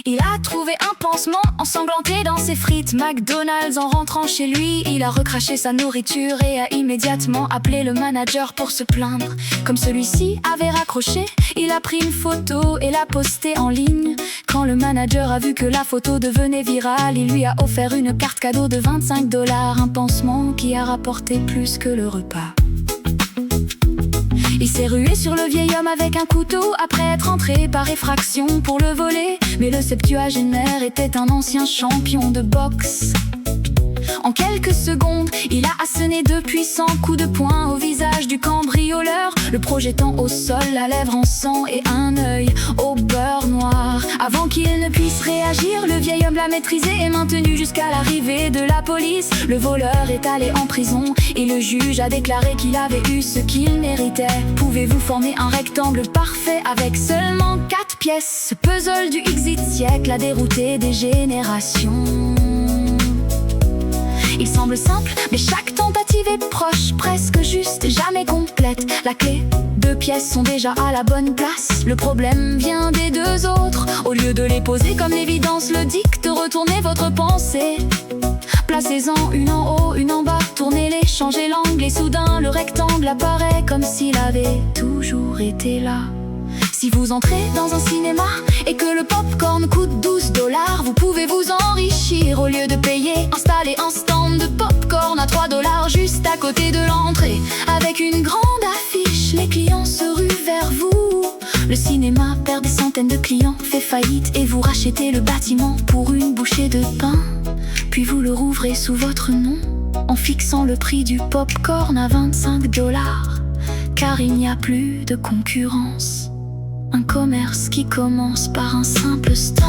Il a trouvé un pansement ensanglanté dans ses frites McDonald's. En rentrant chez lui, il a recraché sa nourriture et a immédiatement appelé le manager pour se plaindre. Comme celui-ci avait raccroché, il a pris une photo et l'a postée en ligne. Quand le manager a vu que la photo devenait virale, il lui a offert une carte cadeau de 25 $, un pansement qui a rapporté plus que le repas. Il s'est rué sur le vieil homme avec un couteau après être entré par effraction pour le voler. Mais le septuagénaire était un ancien champion de boxe. En quelques secondes, il a asséné 2 puissants coups de poing au visage du cambrioleur, le projetant au sol, la lèvre en sang et un œil au beurre noir. Avant qu'il ne puisse réagir, le vieil homme l'a maîtrisé et maintenu jusqu'à l'arrivée de la police. Le voleur est allé en prison et le juge a déclaré qu'il avait eu ce qu'il méritait. Pouvez-vous former un rectangle parfait avec seulement 4 pièces? Ce puzzle du Xth siècle a dérouté des générations. Il semble simple, mais chaque tentative est proche, presque juste, jamais complète. La clé, 2 pièces sont déjà à la bonne place. Le problème vient des 2 autres. Au lieu de les poser comme l'évidence le dicte, retournez votre pensée. Placez-en une en haut, une en bas, tournez-les, changez l'angle et soudain le rectangle apparaît comme s'il avait toujours été là. Si vous entrez dans un cinéma et que le popcorn coûte 12 $, vous pouvez vous enrichir. Au lieu de payer, installez un stand de popcorn à 3 $ juste à côté de l'entrée. Avec une grande affiche, les clients se ruent vers vous. Le cinéma perd des centaines de clients, fait faillite et vous rachetez le bâtiment pour une bouchée de pain. Puis vous le rouvrez sous votre nom en fixant le prix du popcorn à 25 $, car il n'y a plus de concurrence. Un commerce qui commence par un simple stand.